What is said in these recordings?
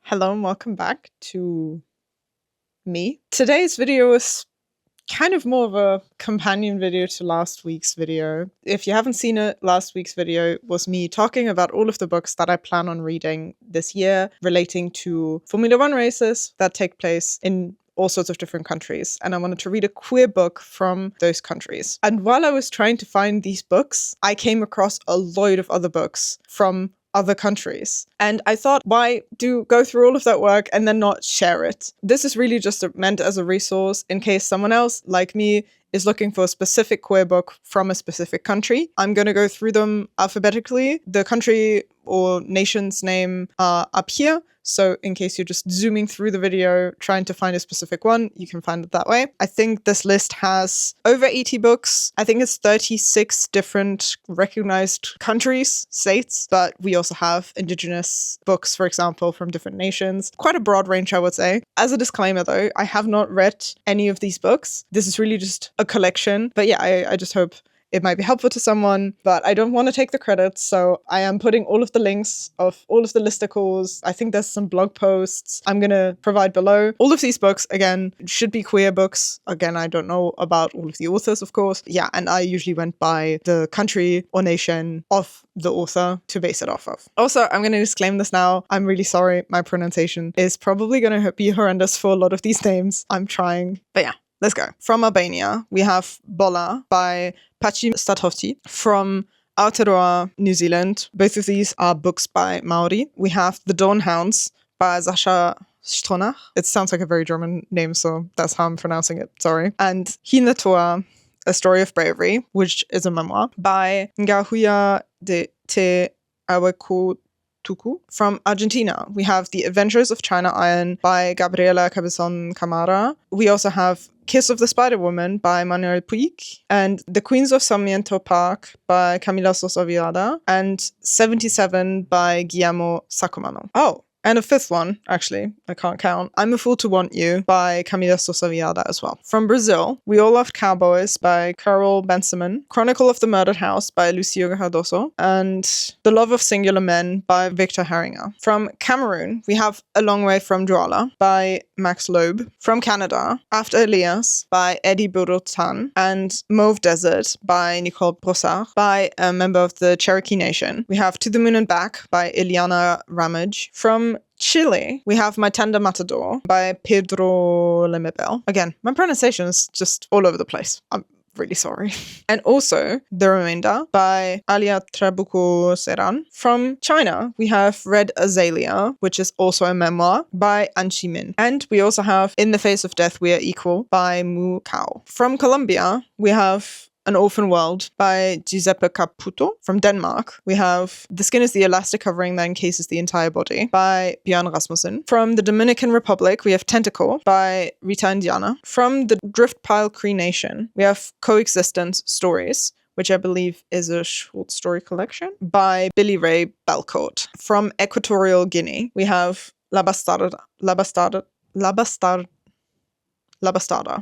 Hello and welcome back to me. Today's video is kind of more of a companion video to last week's video. If you haven't seen it, last week's video was me talking about all of the books that I plan on reading this year relating to Formula One races that take place in all sorts of different countries. And I wanted to read a queer book from those countries. And while I was trying to find these books, I came across a load of other books from other countries. And I thought, why go through all of that work and then not share it? This is really just meant as a resource in case someone else, like me, is looking for a specific queer book from a specific country. I'm going to go through them alphabetically. The country or nation's name are up here. So in case you're just zooming through the video, trying to find a specific one, you can find it that way. I think this list has over 80 books. I think it's 36 different recognized countries, states, but we also have indigenous books, for example, from different nations. Quite a broad range, I would say. As a disclaimer, though, I have not read any of these books. This is really just a collection. But yeah, I just hope it might be helpful to someone, but I don't want to take the credit. So I am putting all of the links of all of the listicles. I think there's some blog posts I'm going to provide below. All of these books, again, should be queer books. Again, I don't know about all of the authors, of course. Yeah, and I usually went by the country or nation of the author to base it off of. Also, I'm going to disclaim this now. I'm really sorry. My pronunciation is probably going to be horrendous for a lot of these names. I'm trying. But yeah. Let's go. From Albania, we have Bola by Pachi Statovci. From Aotearoa, New Zealand, both of these are books by Maori. We have The Dawn Hounds by Sasha Stronach. It sounds like a very German name, so that's how I'm pronouncing it. Sorry. And Hinatoa, A Story of Bravery, which is a memoir by Ngahuia de Te Aweku Tuku. From Argentina, we have The Adventures of China Iron by Gabriela Cabezon Camara. We also have Kiss of the Spider-Woman by Manuel Puig, and The Queens of Sarmiento Park by Camila Sosa Viada, and 77 by Guillermo Sacomano. Oh, and a fifth one, actually, I can't count. I'm a Fool to Want You by Camila Sosa Viada as well. From Brazil, We All Loved Cowboys by Carol Benseman, Chronicle of the Murdered House by Lucio Cardoso, and The Love of Singular Men by Victor Heringer. From Cameroon, we have A Long Way from Douala by Max Loeb. From Canada, After Elias by Eddie Bourdotan, and Mauve Desert by Nicole Brossard, by a member of the Cherokee Nation. We have To the Moon and Back by Ileana Ramage. From Chile, we have My Tender Matador by Pedro Lemebel. Again, my pronunciation is just all over the place. I'm really sorry. And also The Remainder by Alia Trabuco Serran. From China, we have Red Azalea, which is also a memoir by An Chi Min. And we also have In the Face of Death We Are Equal by Mu Kao. From Colombia, we have An Orphan World by Giuseppe Caputo. From Denmark, we have The Skin is the Elastic Covering That Encases the Entire Body by Bjørn Rasmussen. From the Dominican Republic, we have Tentacle by Rita Indiana. From the Drift Pile Cree Nation, we have Coexistence Stories, which I believe is a short story collection, by Billy Ray Belcourt. From Equatorial Guinea, we have La Bastarda,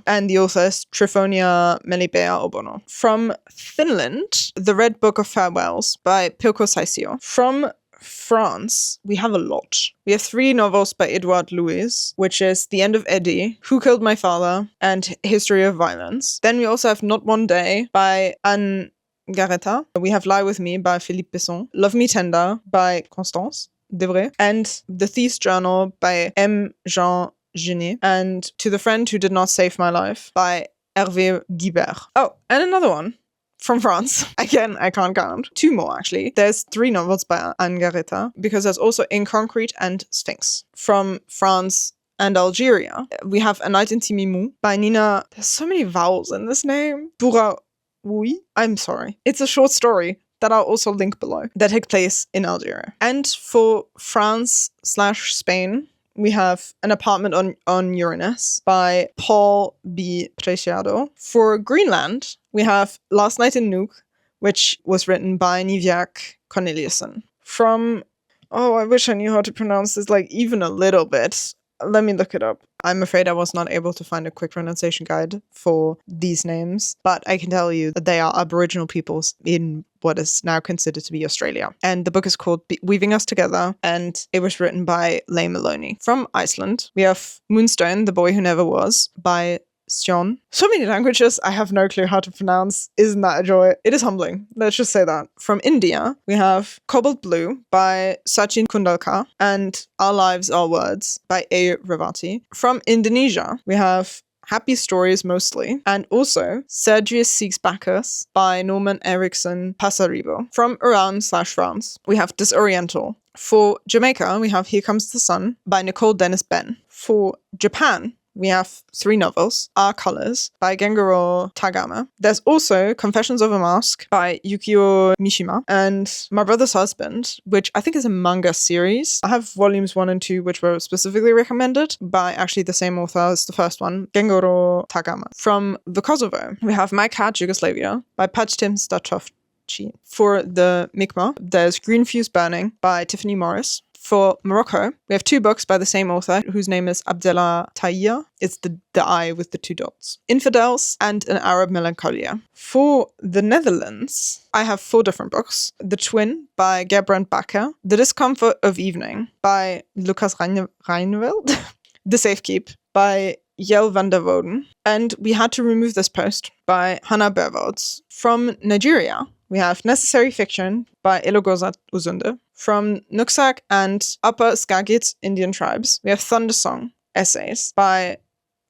and the author is Trifonia Melibea Obono. From Finland, The Red Book of Farewells by Pilko Saisio. From France, we have a lot. We have 3 novels by Edouard Louis, which is The End of Eddie, Who Killed My Father, and History of Violence. Then we also have Not One Day by Anne Garreta. We have Lie With Me by Philippe Besson. Love Me Tender by Constance Devray. And The Thief's Journal by M. Jean Genet, and To the Friend Who Did Not Save My Life by Hervé Guibert. Oh, and another one from France. Again, I can't count. 2 more, actually. There's 3 novels by Anne Garreta, because there's also In Concrete and Sphinx. From France and Algeria, we have A Night in Timimoun by Nina. There's so many vowels in this name. Bouraoui. I'm sorry. It's a short story that I'll also link below that takes place in Algeria. And for France/Spain, we have An Apartment on Uranus by Paul B. Preciado. For Greenland, we have Last Night in Nuuk, which was written by Niviaq Corneliusson. From, I wish I knew how to pronounce this, like, even a little bit. Let me look it up. I'm afraid I was not able to find a quick pronunciation guide for these names, but I can tell you that they are Aboriginal peoples in what is now considered to be Australia. And the book is called Weaving Us Together, and it was written by Leigh Maloney. From Iceland, we have Moonstone, The Boy Who Never Was, by Sion. So many languages I have no clue how to pronounce. Isn't that a joy? It is humbling. Let's just say that. From India, we have Cobalt Blue by Sachin Kundalkar and Our Lives, Our Words by A. Revati. From Indonesia, we have Happy Stories Mostly, and also Sergius Seeks Bacchus by Norman Erickson Pasaribo. From Iran/France, we have Disoriental. For Jamaica, we have Here Comes the Sun by Nicole Dennis Benn. For Japan, we have 3 novels, Our Colors by Gengaro Tagama. There's also Confessions of a Mask by Yukio Mishima and My Brother's Husband, which I think is a manga series. I have volumes 1 and 2, which were specifically recommended by actually the same author as the first one, Gengaro Tagama. From the Kosovo, we have My Cat, Yugoslavia by Pajtim Statovci. For the Mi'kmaq, there's Green Fuse Burning by Tiffany Morris. For Morocco, we have 2 books by the same author, whose name is Abdella Taiya. It's the I with the 2 dots. Infidels and An Arab Melancholia. For the Netherlands, I have 4 different books. The Twin by Gerbrand Bakker. The Discomfort of Evening by Lucas Reinveld. The Safekeep by Jel van der Woden. And We Had to Remove This Post by Hannah Berwalds. From Nigeria, we have Necessary Fiction by Elogoza Uzunde. From Nuksak and Upper Skagit Indian Tribes, we have Thunder Song Essays by...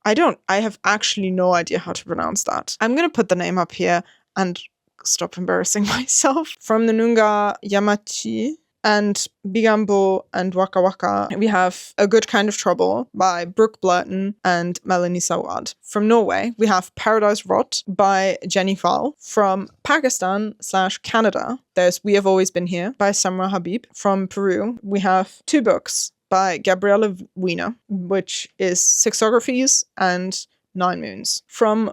I have actually no idea how to pronounce that. I'm going to put the name up here and stop embarrassing myself. From the Nunga Yamachi and Bigambo and Waka Waka, we have A Good Kind of Trouble by Brooke Blurton and Melanie Sawad. From Norway, we have Paradise Rot by Jenny Fall. From Pakistan/Canada, there's We Have Always Been Here by Samra Habib. From Peru, we have 2 books by Gabriela Wiener, which is Sexographies and 9 Moons. From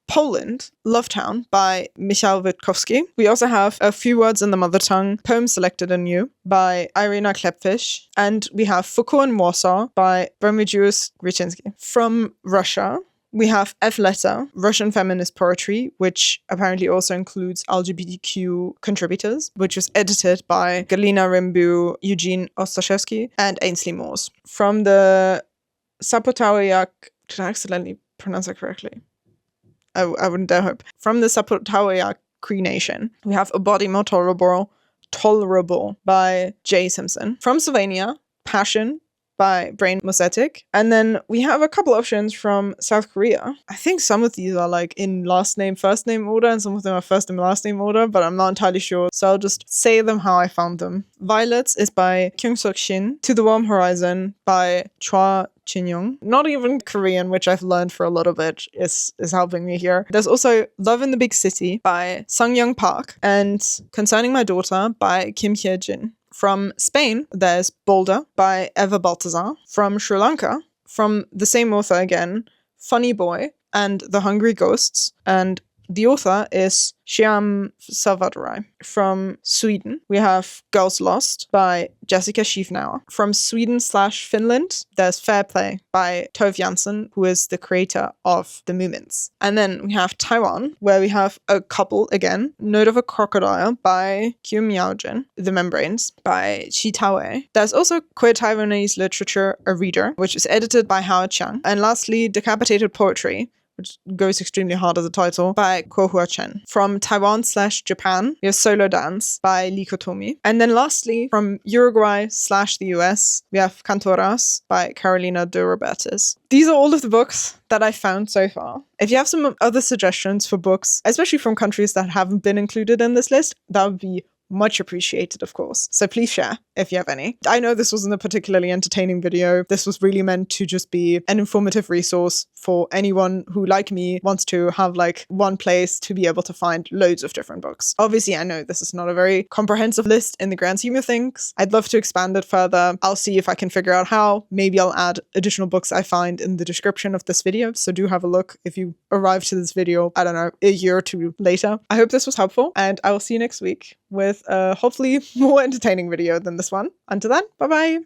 Poland, Lovetown by Michal Witkowski. We also have A Few Words in the Mother Tongue, Poems Selected Anew by Irina Klepfish. And we have Foucault in Warsaw by Remigiusz Gryczyński. From Russia, we have F Letter, Russian Feminist Poetry, which apparently also includes LGBTQ contributors, which was edited by Galina Rimbu, Eugene Ostaszewski, and Ainsley Moores. From the Zapotawiak... Did I accidentally pronounce that correctly? I wouldn't dare hope. From the Zapotawiak Cree Nation, we have A Body More Tolerable by Jay Simpson. From Slovenia, Passion by Brain Mosetic. And then we have a couple options from South Korea. I think some of these are like in last name, first name order, and some of them are first and last name order, but I'm not entirely sure. So I'll just say them how I found them. Violets is by Kyung Suk Shin. To the Warm Horizon by Chua Chin-young. Not even Korean, which I've learned for a little bit, is helping me here. There's also Love in the Big City by Sung Young Park and Concerning My Daughter by Kim Hye-jin. From Spain, there's Boulder by Eva Baltazar. From Sri Lanka, from the same author again, Funny Boy and The Hungry Ghosts, and the author is Shyam Salvadorai. From Sweden, we have Girls Lost by Jessica Schiefnauer. From Sweden/Finland, there's Fair Play by Tove Jansson, who is the creator of The Moomins. And then we have Taiwan, where we have a couple again, Note of a Crocodile by Kyum Miaojin, The Membranes by Chi Taoe. There's also Queer Taiwanese Literature, A Reader, which is edited by Howard Chiang. And lastly, Decapitated Poetry, which goes extremely hard as a title, by Ko Hua Chen. From Taiwan/Japan, we have Solo Dance by Lee Kotomi. And then lastly, from Uruguay/the US, we have Cantoras by Carolina de Robertis. These are all of the books that I found so far. If you have some other suggestions for books, especially from countries that haven't been included in this list, that would be much appreciated, of course. So please share if you have any. I know this wasn't a particularly entertaining video. This was really meant to just be an informative resource for anyone who, like me, wants to have like one place to be able to find loads of different books. Obviously, I know this is not a very comprehensive list in the grand scheme of things. I'd love to expand it further. I'll see if I can figure out how. Maybe I'll add additional books I find in the description of this video. So do have a look if you arrive to this video, I don't know, a year or two later. I hope this was helpful, and I will see you next week with a hopefully more entertaining video than this one. Until then, bye bye!